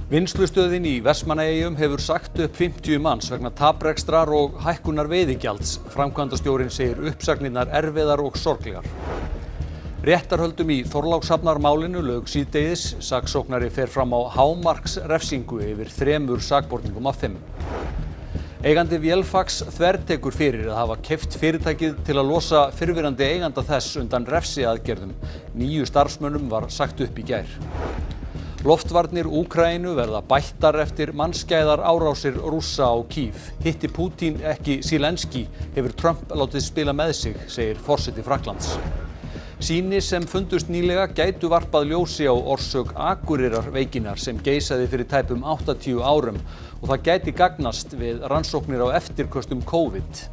Vinnslustöðin í Vestmannaeyjum hefur sagt upp 50 manns vegna taprekstrar og hækkunar veiðigjalds. Framkvæmdastjórinn segir uppsagnirnar erfiðar og sorglegar. Réttarhöldum í Þorlákshafnarmálinu lauk síðdegis. Saksóknari fer fram á hámarksrefsingu yfir 3 sakborningum af 5. Eigandi Vélfax þvertekur fyrir að hafa keypt fyrirtækið til að losa fyrrverandi eiganda þess undan refsiaðgerðum. 9 starfsmönnum var sagt upp í gær. Loftvarnir Úkraínu verða bættar eftir mannskæðar árásir Rússa á Kív. Hitti Pútín ekki Zelenský hefur Trump látið spila með sig, segir forseti Frakklands. Sýni sem fundust nýlega gætu varpað ljósi á orsök Akureyrarveikinnar sem geisaði fyrir tæpum 80 árum og það gæti gagnast við rannsóknir á eftirköstum COVID.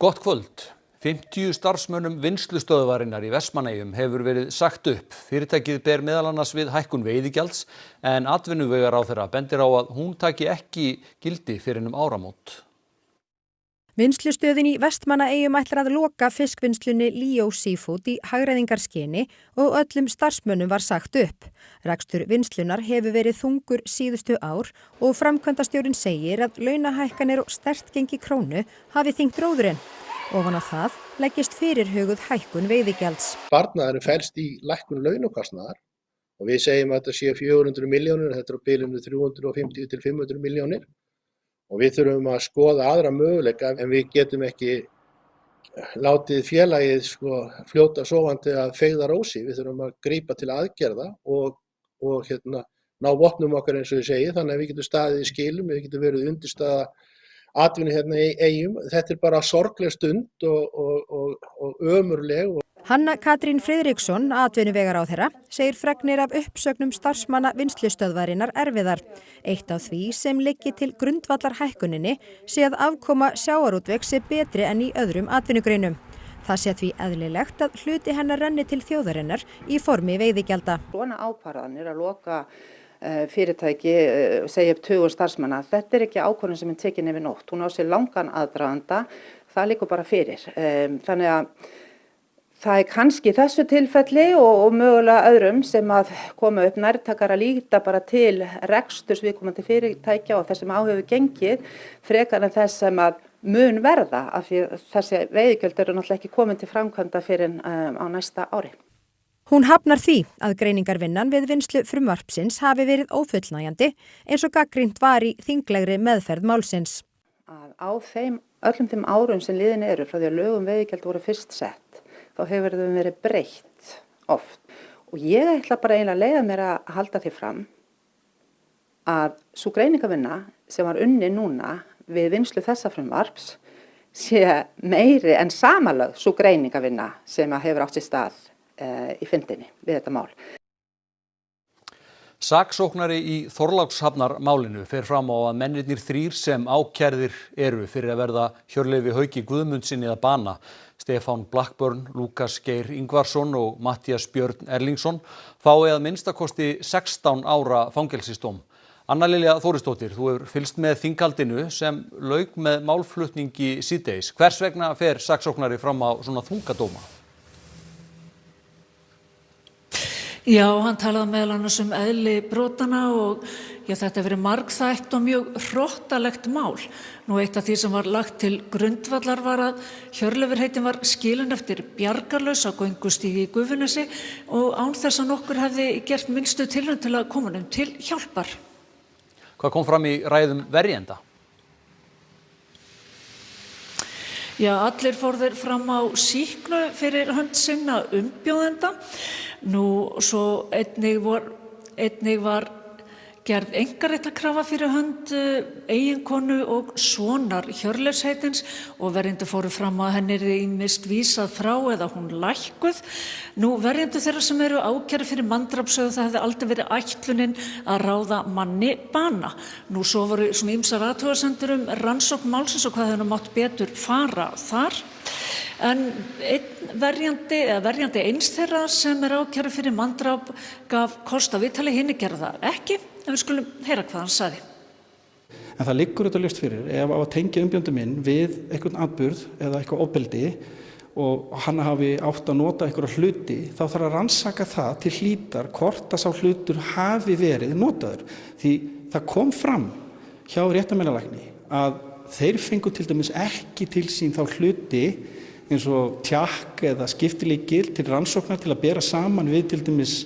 Gott kvöld. 50 starfsmönnum vinnslustöðvarinnar í Vestmannaeyjum hefur verið sagt upp. Fyrirtækið ber meðal annars við hækkun veiðigjalds en atvinnuvegaráðherra bendir á að hún taki ekki gildi fyrr en áramót. Vinnslustöðin í Vestmannaeyjum ætlar að loka fiskvinnslunni Líó Seafood í hagræðingarskyni og öllum starfsmönnum var sagt upp. Rekstur vinnslunnar hefur verið þungur síðustu ár og framkvæmdastjórinn segir að launahækkanir og sterkt gengi krónu hafi þyngt róðurinn. Ofan á það leggist fyrirhuguð hækkun veiðigjalds. Sparnaðurinn felst í lækkun launakostnaðar og við segjum að þetta sé 400 milljónir, þetta er á bilinu 350 til 500 milljónir. Og við þurfum að skoða aðra möguleika en við getum ekki látið félagið fljóta sofandi að feigða rósi. Við þurfum að grípa til aðgerða og ná vopnum okkar eins og ég segi, þannig að við getum staðið í skilum, við getum verið undirstaða atvinnu hérna í Eyjum. Þetta er bara sorgleg stund og ömurleg. Hanna Katrín Friðriksson, atvinnuvegaráðherra, segir fregnir af uppsögnum starfsmanna vinnslustöðvarinnar erfiðar. Eitt af því sem liggi til grundvallar hækkuninni sé að afkoma sjávarútvegs sé betri en í öðrum atvinnugreinum. Það sé því eðlilegt að hluti hennar renni til þjóðarinnar í formi veiðigjalda. Svona ákvarðanir að loka fyrirtæki, segja upp 20 starfsmanna, þetta er ekki ákvörðun sem er tekin yfir nótt. Hún á sér langan aðdraganda, það liggur bara fyrir. Þannig að það er kannski þessu tilfelli og mögulega öðrum sem að koma upp nærtakar að líta bara til reksturs viðkomandi fyrirtækja og þess sem á hefur gengið frekar en þess sem að mun verða af því þessi veiðigjöld eru náttúrulega ekki komin til framkvæmda fyrir á næsta ári. Hún hafnar því að greiningarvinnan við vinnslu frumvarpsins hafi verið ófullnægjandi eins og gagnrýnt var í þinglegri meðferð málsins. Á öllum þeim árum sem liðin eru frá því að lögum veiðigjöld voru fyrst sett þá hefur þau verið breytt oft. Og ég ætla bara eiginlega að leiða mér að halda því fram að sú greiningarvinna sem var unnin núna við vinnslu þessa frumvarps sé meiri en samanlögð sú greiningarvinna sem hefur átt sér stað í fyndinni við þetta mál. Saksóknari í Þorlákshafnarmálinu fer fram á að mennirnir 3 sem ákærðir eru fyrir að verða Hjörleifi Hauki Guðmundsinni að bana, Stefán Blackburn, Lúkas Geir Ingvarsson og Matthías Björn Erlingsson, fái að minnstakosti 16 ára fangelsisdóm. Anna Lilja Þórisdóttir, þú hefur fylgst með þinghaldinu sem lauk með málflutningi síðdegis. Hvers vegna fer saksóknari fram á svona þungadóma? Já, hann talaði meðal annars eðli brotana og þetta verið margþætt og mjög hrottalegt mál. Nú eitt af því sem var lagt til grundvallar var að Hjörleifur heitin var skilinn eftir bjargarlaus á göngustígi í Gufunesi og án þess að nokkur hefði gert minnstu tilraun til að koma honum til hjálpar. Hvað kom fram í ræðum verjenda? Já, allir fóru þeir fram á sýknu fyrir hönd sinna umbjóðenda. Nú, svo einnig var gerð einkaréttarkrafa fyrir hönd eiginkonu og sonar Hjörleifs heitins og verjendur fóru fram að henni yrði ýmist vísað frá eða hún lækkuð. Nú, verjendur þeirra sem eru ákærðir fyrir manndráp sögðu það hefði aldrei verið ætlunin að ráða manni bana. Nú, svo voru svona ýmsar athugasemdir rannsókn málsins og hvað hefði mátt betur fara þar. En einn verjandi eins þeirra sem ákærður fyrir manndráp gaf kost á viðtali, hinn gerði það ekki, en við skulum heyra hvað hann sagði. En það liggur þetta ljóst fyrir, ef á að tengja umbjóndum minn við einhvern atburð eða eitthvað ofbeldi og hann hafi átt að nota einhverja hluti, þá þarf að rannsaka það til hlítar hvort að sá hlutur hafi verið notaður. Því það kom fram hjá réttarmeinalalækni að þeir fengu til dæmis ekki til sín þá hluti eins og tjakk eða skiptilykil til rannsóknar til að bera saman við til dæmis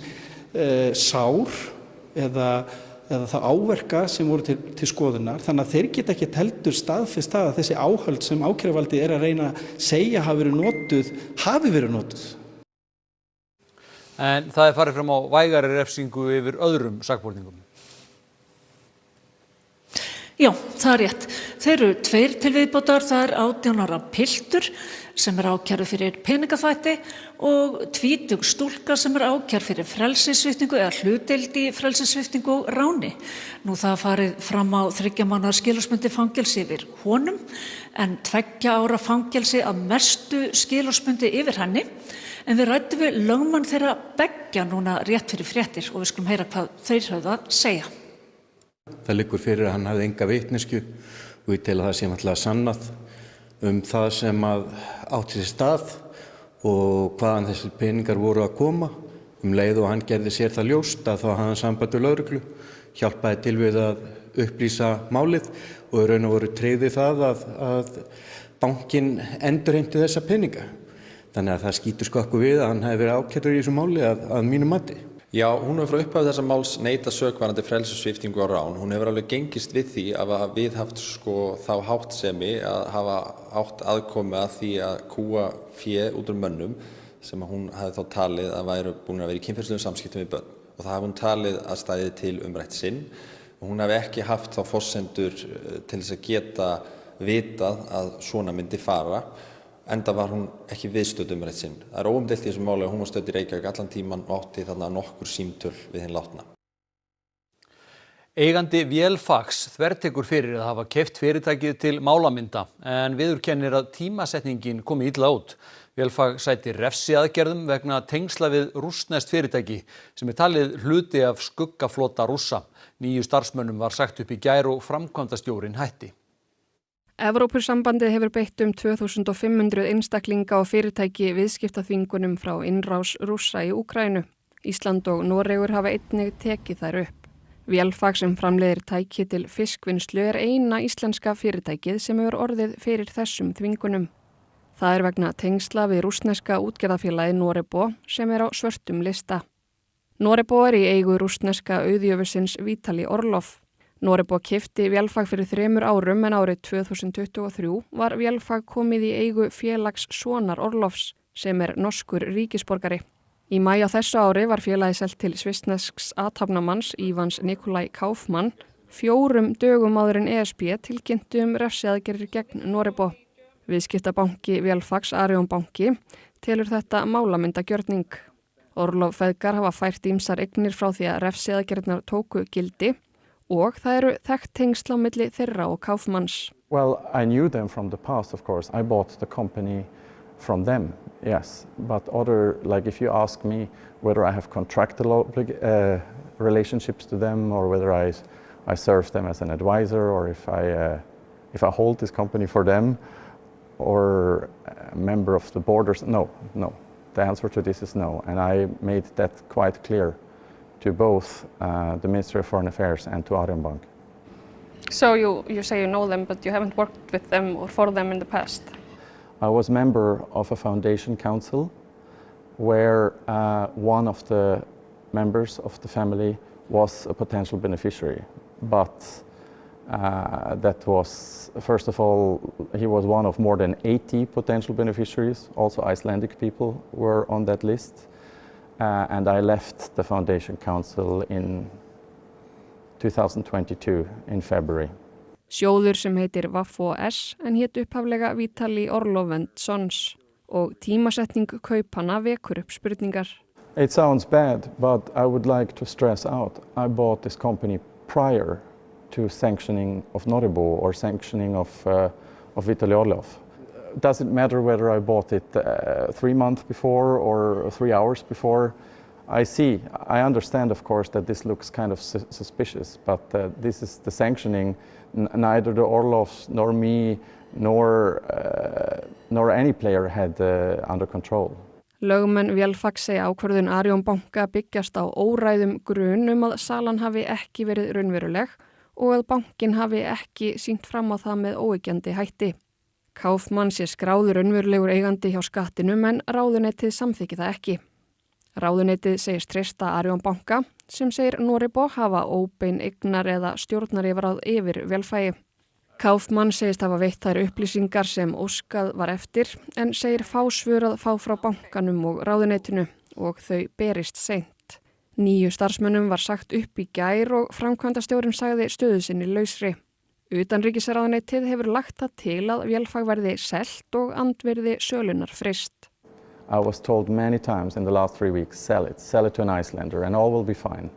sár eða það áverka sem voru til skoðunar. Þannig að þeir geta ekki heldur staðfest það að þessi áhöld sem ákæruvaldið að reyna að segja hafi verið notuð. En það farið fram á vægari refsingu yfir öðrum sakborningum. Já, það rétt. Þeir eru 2 til viðbótar, það 18 ára piltur sem ákærður fyrir peningaþvætti og 20 stúlka sem ákærð fyrir frelsissviptingu eða hlutdeild í frelsissviptingu og ráni. Nú það farið fram á 3 mánaða skilorðsbundið fangelsi yfir honum en 2 ára fangelsi að mestu skilorðsbundið yfir henni. En við ræddum við lögmann þeirra beggja núna rétt fyrir fréttir og við skulum heyra hvað þeir höfðu að segja. Það liggur fyrir að hann hafði enga vitneskju og ég tel að það sé náttúrulega sannað það sem átti sér stað og hvaðan þessir peningar voru að koma. Leið og hann gerði sér það ljóst að þá hafði hann samband við lögreglu, hjálpaði til við að upplýsa málið og í raun og veru tryggði það að bankinn endurheimti þessa peninga. Þannig að það skýtur skakku við að hann hefði verið ákærður í þessu máli að mínu mati. Já, hún hefur frá upphafi þessa máls neitað sök varðandi frelsissviptingu og rán. Hún hefur alveg gengist við því að hafa viðhaft þá háttsemi að hafa átt aðkomu að því að kúga fé út úr mönnum sem hún hefði þá talið að væru búin að vera í kynferðislegum samskiptum við börn. Og það hafi hún talið að stæði til umrætt sinn. Og hún hefði ekki haft þá forsendur til þess að geta vitað að svona myndi fara. Enda var hún ekki viðstödd umrætt sinn. Það er óumdeilt í þessu máli að hún var stödd í Reykjavík allan tíman og átti þarna nokkur símtöl við hinn látna. Eigandi Vélfags þvertekur fyrir að hafa keypt fyrirtækið til málamynda en viðurkennir að tímasetningin komi illa út. Vélfag sætir refsiaðgerðum vegna tengsla við rússneskt fyrirtæki sem talið hluti af skuggaflota Rússa. 9 starfsmönnum var sagt upp í gær og framkvæmdastjórinn hætti. Evrópusambandið hefur beitt 2500 einstaklinga og fyrirtæki viðskiptaþvingunum frá innrás Rússa í Úkraínu. Ísland og Noregur hafa einnig tekið þær upp. Vélfag sem framleiðir tæki til fiskvinnslu eina íslenska fyrirtækið sem hefur orðið fyrir þessum þvingunum. Það vegna tengsla við rússneska útgerðarfélagið Norebo sem á svörtum lista. Norebo í eigu rússneska auðjöfursins Vitali Orlov. Norebo keypti Vélfag fyrir 3 árum en árið 2023 var Vélfag komið í eigu félags sonar Orlovs sem norskur ríkisborgari. Í maí á þessu ári var félagið selt til svissnesks athafnamanns Ivans Nikolai Kaufmann 4 dögum áður en ESB tilkynnti refsiaðgerðir gegn Norebo. Viðskiptabanki Vélfags Arion banki telur þetta málamyndagjörning. Orlov feðgar hafa fært ýmsar eignir frá því að refsiaðgerðirnar tóku gildi og það þekkt tengsl á milli þeirra og Kaufmanns. Well, I knew them from the past, of course. I bought the company from them, yes. But if you ask me whether I have contractual relationships to them or whether I serve them as an advisor or if I hold this company for them or a member of the board, no. The answer to this is no, and I made that quite clear to both the Ministry of Foreign Affairs and to Arion Bank. So you say you know them, but you haven't worked with them or for them in the past? I was member of a foundation council where one of the members of the family was a potential beneficiary. But that was, first of all, he was one of more than 80 potential beneficiaries. Also Icelandic people were on that list. And I left the Foundation Council in 2022 in February. Sjóður sem heitir VAFOS en hét upphaflega Vitali Orlov & Sons og tímasetning kaupanna vekur upp spurningar. It sounds bad, but I would like to stress out I bought this company prior to sanctioning of Norebo or sanctioning of Vitali Orlov. does it matter whether I bought it 3 months before or 3 hours before? I understand, of course, that this looks kind of suspicious, but this is the sanctioning. Neither the Orlovs nor me nor any player had under control. Lögmenn Vélfaks segja ákvörðun Arion banka byggjast á óræðum grun að salan hafi ekki verið raunveruleg og að bankinn hafi ekki sýnt fram á það með óyggjandi hætti. Kaufmann sé skráður raunverulegur eigandi hjá skattinum en ráðuneytið samþykki það ekki. Ráðuneytið segist treysta Arion banka sem segir Noribó hafa óbein eignar eða stjórnaryfirráð yfir Vélfagi. Kaufmann segist hafa veitt þær upplýsingar sem óskað var eftir en segir fá svör að fá frá bankanum og ráðuneytinu og þau berist seint. 9 starfsmönnum var sagt upp í gær og framkvæmdastjórinn sagði stöðu sinni lausri. Utanríkisráðuneytið hefur lagt það til að Vélfag verði selt og andvirði sölunar fryst. I was told many times in the last 3 weeks, sell it to an Icelander and all will be fine.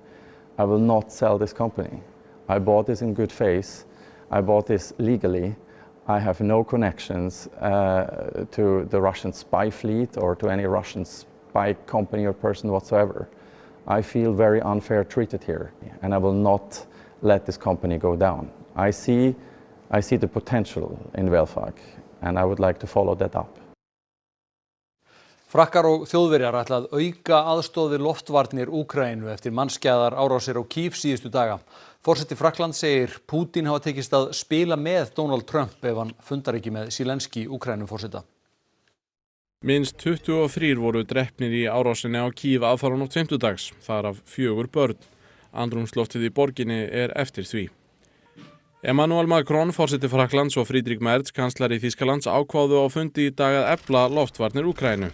I will not sell this company. I bought this in good faith. I bought this legally. I have no connections to the Russian spy fleet or to any Russian spy company or person whatsoever. I feel very unfair treated here and I will not let this company go down. I see the potential in Vélfag and I would like to follow that up. Frakkar og Þjóðverjar ætla að auka aðstoð við loftvarnir Úkraínu eftir mannskæðar árásir á Kyiv síðustu daga. Forseti Frakkland segir Pútín hafa tekist að spila með Donald Trump ef hann fundar ekki með Zelensky Úkraínuforseta. Minnst 23 voru drepnir í árásinni á Kyiv aðfaranótt fimmtudags, þar af 4 börn. Andrúmsloftið í borginni eftir því. Emmanuel Macron, forseti Frakklands og Friedrich Merz, kanslari Þýskalands, ákváðu á fundi í dag að efla loftvarnir Úkraínu.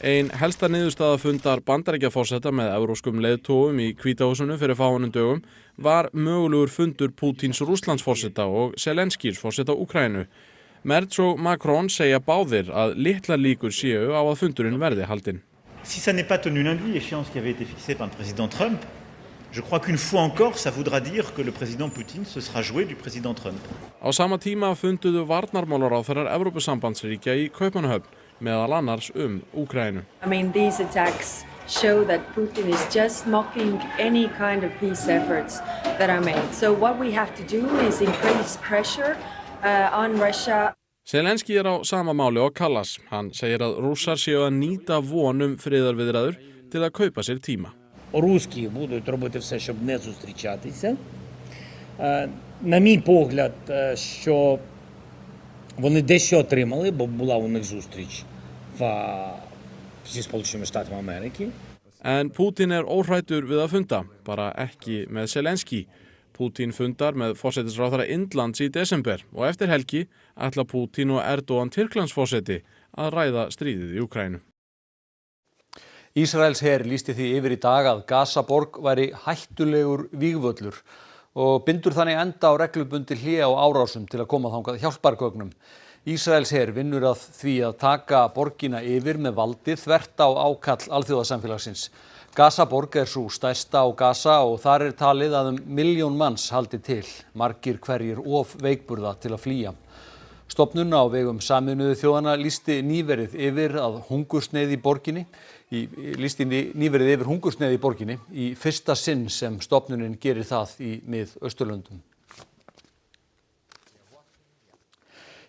Ein helsta niðurstaða fundar Bandaríkjaforseta með evrópskum leiðtogum í Hvíta húsinu fyrir fáeinum dögum var mögulegur fundur Pútíns Rússlandsforseta og Zelenskys forseta Úkraínu. Merz og Macron segja báðir að litlar líkur séu á að fundurinn verði haldinn. Si ça n'est pas tenu lundi, échéance qui avait été fixée par le président Trump, je crois qu'une fois encore, ça voudra dire que le président Poutine se sera joué du président Trump. Á sama tíma funduðu varnarmálaráðherrar Evrópusambandsríkja í Kaupmannahöfn, meðal annars Úkraínu. I mean, these attacks show that Putin is just mocking any kind of peace efforts that are made. So what we have to do is increase pressure on Russia. Zelensky á sama máli og Kallas. Hann segir að Rússar séu að nýta von friðarviðræður til að kaupa sér tíma. Русські будуть робити все, щоб не зустрічатися. На мій погляд, що вони дещо отримали, бо була у них зустріч зі Сполученими Штатами Америки. En Pútín óhræddur við að funda, bara ekki með Zelensky. Pútín fundar með forsætisráðherra Indlands í desember og eftir helgi ætla Pútín og Erdogan Tyrklandsforseti að ræða stríðið í Úkraínu. Ísraels her lýsti því yfir í dag að Gaza-borg væri hættulegur vígvöllur og bindur þannig enda á reglubundið hlé á árásum til að koma þangað hjálpargögnum. Ísraels her vinnur að því að taka borgina yfir með valdi þvert á ákall alþjóðasamfélagsins. Gaza-borg sú stærsta á Gaza og þar talið að 1 milljón manns haldi til, margir hverjir of veikburða til að flýja. Stofnun á vegum Sameinuðu þjóðanna lýsti nýverið yfir hungursneyð í borginni í fyrsta sinn sem stofnunin gerir það í Mið-Austurlöndum.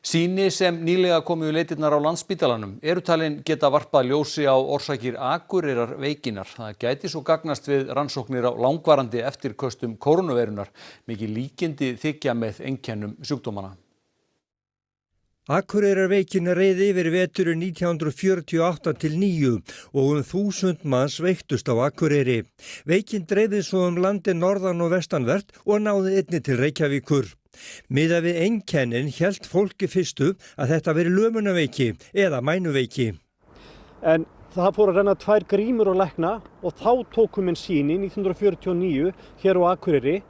Sýni sem nýlega komu í leitirnar á Landspítalanum eru talin geta varpað ljósi á orsakir Akureyrar veikinnar. Það gæti svo gagnast við rannsóknir á langvarandi eftirköstum kórónuveirunar, mikið líkindi þykja með einkennum sjúkdómanna. Akureyrarveikin reið yfir veturinn 1948-9 og 1000 manns veiktust á Akureyri. Veikin dreifði svo landið norðan og vestanvert og náði einnig til Reykjavíkur. Miðað við einkennin hélt fólki fyrstu að þetta veri lömunaveiki eða mænuveiki. En það fór að renna 2 grímur á lækna og þá tókum við sýni 1949 hér á Akureyri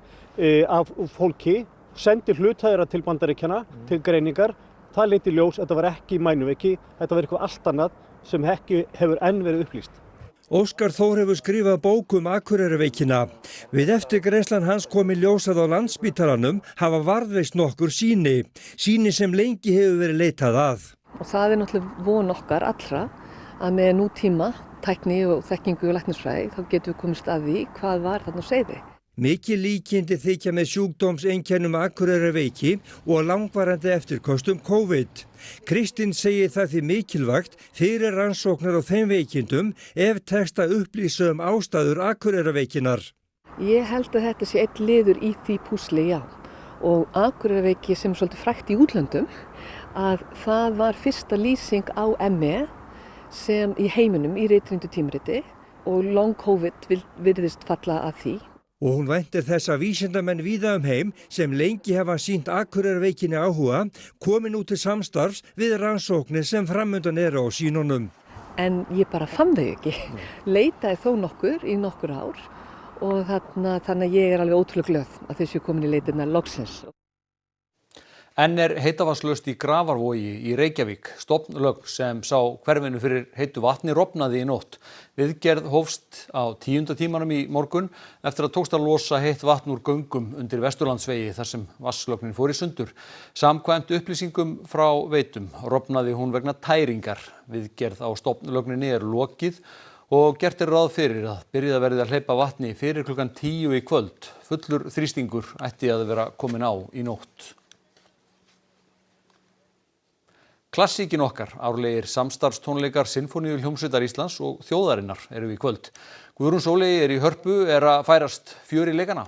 af fólki, sendi hluthaðara til Bandaríkjanna til greiningar. Það leiti ljós, þetta var ekki mænuveiki, þetta var eitthvað allt annað sem ekki hefur enn verið upplýst. Óskar Þór hefur skrifað bók Akureyrarveikina. Við eftirgreiðslan hans kom í ljós að á Landspítalanum hafa varðveist nokkur sýni sem lengi hefur verið leitað að. Og það náttúrulega von okkar allra að með nútíma, tækni og þekkingu og læknisfræði þá getum við komist að því hvað var þarna á seyði. Mikið líkindi þykja með sjúkdómseinkennum Akureyrarveiki og langvarandi eftirkostum COVID. Kristín segir það því mikilvægt fyrir rannsóknar á þeim veikindum ef tekst að upplýsa ástæður Akureyrarveikinnar. Ég held að þetta sé einn liður í því púsli, já. Og Akureyrarveiki sem svolítið frægt í útlöndum, að það var fyrsta lýsing á ME sem í heiminum í ritrýndu tímariti og long COVID virðist falla að því. Og hún væntir þess að vísindamenn víða heim sem lengi hafa sýnt Akureyrarveikinni áhuga komi nú til samstarfs við rannsóknir sem framundan eru á sýnunum. En ég bara fann þau ekki. Leitaði þó nokkur í nokkur ár og þannig að ég alveg ótrúlega glöð að þessu komin í leitirna loksins. Enn heitavatnslaust í Grafarvogi í Reykjavík. Stofnlögn sem sá hverfinu fyrir heitu vatni rofnaði í nótt. Viðgerð hófst á 10. tímanum í morgun eftir að tókst að losa heitt vatn úr göngum undir Vesturlandsvegi þar sem vatnslögnin fór í sundur. Samkvæmt upplýsingum frá Veitum rofnaði hún vegna tæringar. Viðgerð á stofnlögninni lokið og gert ráð fyrir að byrjað verði að hleypa vatni fyrir klukkan 10 í kvöld. Fullur þrýstingur ætti að vera komin á í nótt. Klassíkin okkar, árlegir samstarfstónleikar Sinfóníuhljómsveitar Íslands og þjóðarinnar eru í kvöld. Guðrún Sóley í Hörpu að færast fjör í leikana.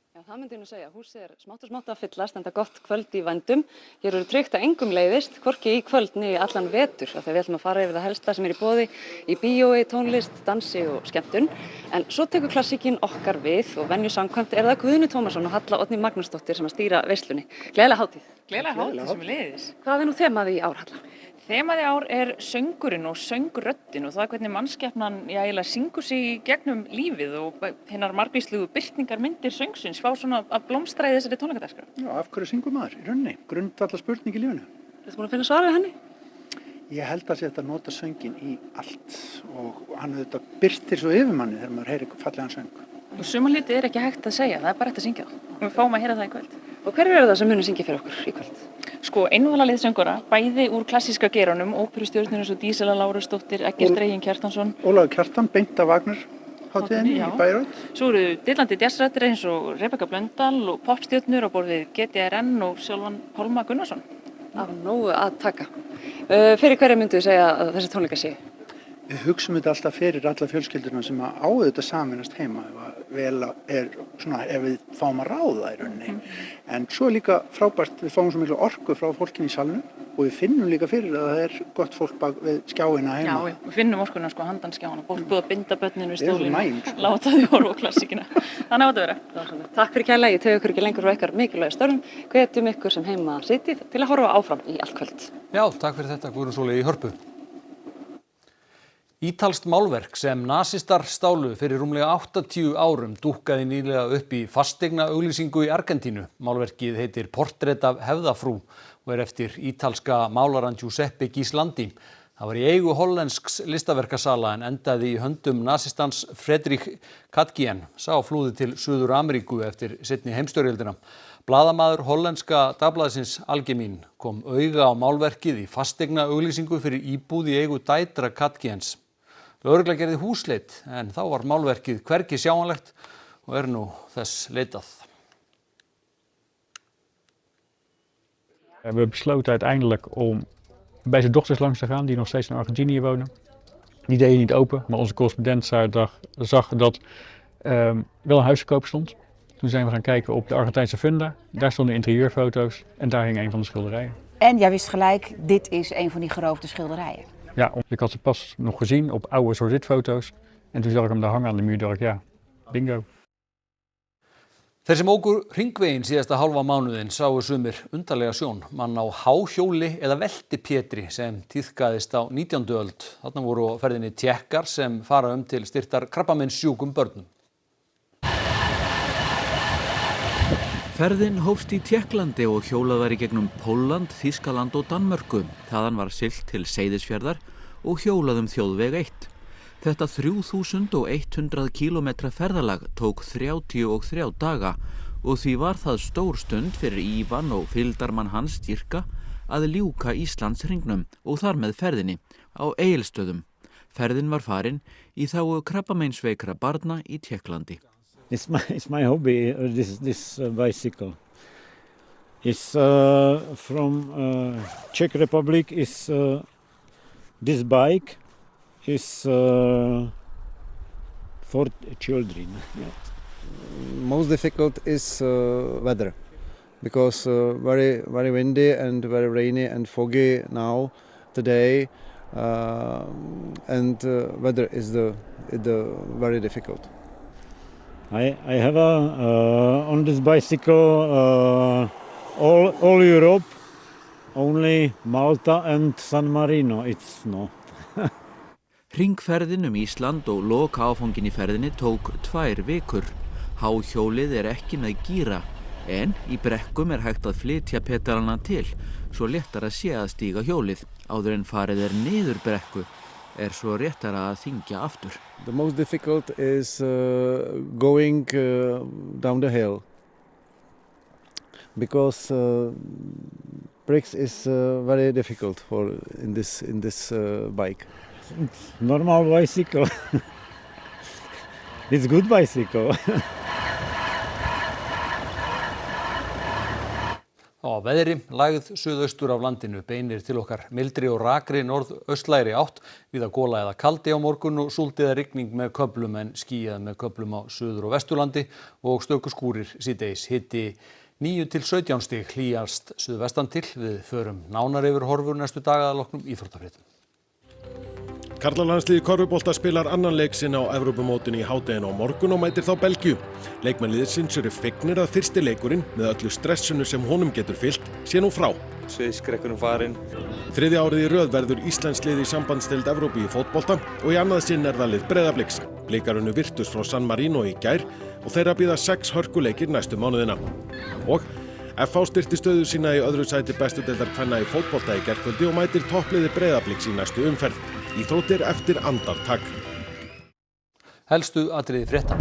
Já, það myndi ég nú segja. Húsið smátt og smátt að fyllast, enda gott kvöld í vændum. Hér eru tryggt að engum leiðist, hvorki í kvöld né í allan vetur. Þegar við ætlum að fara yfir það helsta sem í boði í bíói, tónlist, dansi og skemmtun. En svo tekur klassíkin okkar við og venju samkvæmt það Guðni Tómasson og Halla Oddný Magnúsdóttir sem að stýra veislunni. Gleðilega hátíð. Gleðilega hátíð sem leiðis. Hvað nú þemað í ár, Halla? Þemað í ár söngurinn og söngröddin og það hvernig mannskepnan syngur sig í gegnum lífið og hinnar margvíslegu birtingarmyndir söngsins fá svona að blómstra í þessari tónleikadagskrá. Já, af hverju syngur maður í rauninni? Grundvallar spurning í lífinu. Ertu búin að finna svar við henni? Ég held að þetta nota söngin í allt og hann auðvitað birtir svo yfir manni þegar maður heyrir fallegan söng. Og suma hluti ekki hægt að segja, það bara hægt að syngja það. Og við fáum að heyra það í kvöld. Og hverjir eru það sem munu syngja fyrir okkur í kvöld? Sko, einvalalið söngura, bæði úr klassíska geiranum, óperustjörnur eins og Dísela Lárusdóttir, Eggert Reginn Kjartansson. Ólafur Kjartan, beint af Wagner hátíðinni í Bayreuth. Svo eru dillandi jazzrættir eins og Rebekka Blöndal og popstjörnur á borð við GTRN og sjálfan Pálma Gunnarsson. Af nógu að taka. Fyrir hverja myndu þið segja að þessi tónleika séu? Við hugsum þetta alltaf fyrir alla fjölskyldurna sem að áður saminast heima vel svona ef við fáum að ráða í rauninni. En svo líka frábært við fáum svo miklu orku frá fólkinu í salnum og við finnum líka fyrir að það gott fólk bak við skjáina heima. Já, við finnum orkuna handan skjána, búið að binda börnin við stólinn, láta þau horfa á klassíkina. Þannig átt að vera. Takk fyrir kærlega, ég teg ykkur ekki lengur frá ykkar mikilvæga störfum. Hvetjum ykkur sem heima sitið til að horfa áfram í allt kvöld. Já, takk fyrir þetta, Guðrún Sóley í Hörpu. Ítalskt málverk sem nasistar stálu fyrir rúmlega 80 árum dúkkaði nýlega upp í fasteignaauglýsingu í Argentínu. Málverkið heitir Portrett af hefðafrú og eftir ítalska málaran Giuseppe Ghislandi. Það var í eigu hollensks listaverkasala en endaði í höndum nasistans Friedrich Katkian. Sá flúði til Suður Ameríku eftir seinni heimsstyrjöldina. Blaðamaður hollenska dagblaðsins Algemein kom auga á málverkið í fasteignaauglýsingu fyrir íbúð í eigu dætra Katkians. Lögregla gerði húsleit en þá var málverkið hvergi sjáanlegt och nú þess leitað. We hebben besloten uiteindelijk om bij zijn dochters langs te gaan die nog steeds in Argentinië wonen. Die deden niet open, maar onze correspondent zag dat wel een huis te koop stond. Toen zijn we gaan kijken op de Argentijnse funda. Daar stonden interieurfoto's en daar hing een van de schilderijen. En jij wist gelijk, dit is een van die geroofde schilderijen. Ja, ik had ze pas nog gezien op oude zwart-wit foto's. En toen zag ik hem daar hangen aan de muur, dacht ik, ja, bingo. Þeir sem óku hringveginn síðasta hálfa mánuðinn sáu sumir undarlega sjón. Mann á háhjóli eða veltipétri sem tíðkaðist á 19. öld. Þarna voru á ferðinni Tékkar sem fara til styrktar krabbameinssjúkum börnum. Ferðin hófst í Tékklandi og hjólað var í gegnum Pólland, Þýskaland og Danmörku. Þaðan var siglt til Seyðisfjarðar og hjólað þjóðveg 1. Þetta 3100 kilometra ferðalag tók 33 daga og því var það stór stund fyrir Ívan og fylgdarmann hans Dýrka að ljúka Íslandshringnum og þar með ferðinni á Egilsstöðum. Ferðin var farin í þágu krabbameinsveikra barna í Tékklandi. It's my hobby, this bicycle. It's from Czech Republic. This bike is for children. Yeah. Most difficult is weather, because very windy and very rainy and foggy now today, and weather is the very difficult. I have on this bicycle all Europe, only Malta and San Marino it's not. Hringferðin Ísland og loka áfangin í ferðinni tók 2 vikur. Háhjólið ekki með gíra, en í brekkum hægt að flytja pedalana til, svo léttara sé að stíga hjólið. Áður en farið niður brekku, svo réttara að þyngja aftur. The most difficult is going down the hill, because brakes is very difficult in this bike. It's normal bicycle. It's good bicycle. Á veðri, lægð suðaustur af landinu beinir til okkar mildri og rakri norðaustlægri átt, víða gola eða kaldi á morgun og súld eða rigning með köflum en skýjað með köflum á suður- og vesturlandi og stöku skúrir síðdegis. Hiti 9 til 17 stig, hlýjast suðvestan til. Við förum nánar yfir horfur næstu daga að loknum íþróttafréttum. Karlalandsliðið í körfubolta spilar annan leik sinn á Evrópumótinu í hádeginu á morgun og mætir þá Belgíu. Leikmenn liðsins eru fegnir að fyrsti leikurinn, með öllu stressinu sem honum getur fylgt, sé nú frá. Sviðskrekkurinn farinn. 3. árið í röð verður Íslands lið í sambandsdeild Evrópu í fótbolta og í annað sinn það lið Breiðabliks. Blikar unnu Virtus frá San Marino í gær og þeirra bíða 6 hörkuleikir næstu mánuðina. Og FH styrkti stöðu sína í öðru sæti bestu deildar kvenna í fótbolta í gærkvöldi og mætir toppliði Breiðabliks í næstu umferð. Íþróttir eftir andartak. Helstu atriði frétta.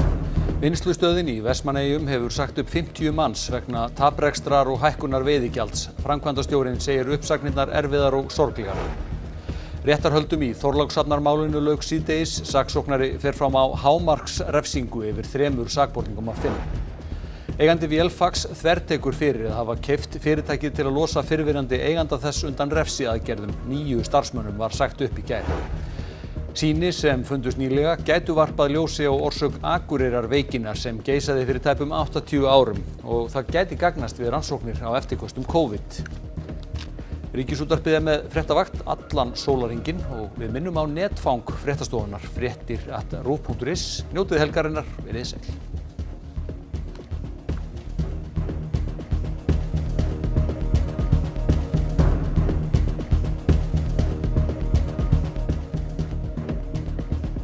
Vinnslustöðin í Vestmannaeyjum hefur sagt upp 50 manns vegna taprekstrar og hækkunar veiðigjalds. Framkvæmdastjórinn segir uppsagnirnar erfiðar og sorglegar. Réttarhöldum í Þorlákshafnarmálinu lauk síðdegis. Saksóknari fer fram á hámarksrefsingu yfir 3 sakborningum af 5. Eigandi Vélfax þvertekur fyrir að hafa keypt fyrirtækið til að losa fyrrverandi eiganda þess undan refsiaðgerðum. 9 starfsmönnum var sagt upp í gær. Sýni sem fundust nýlega gætu varpað ljósi á orsök Akureyrarveikinnar sem geisaði fyrir tæpum 80 árum og það gæti gagnast við rannsóknir á eftirköstum COVID. Ríkisútvarpið með fréttavakt allan sólarhringinn og við minnum á netfang fréttastofunnar fréttir@ruv.is. Njótið helgarinnar, verið sæl.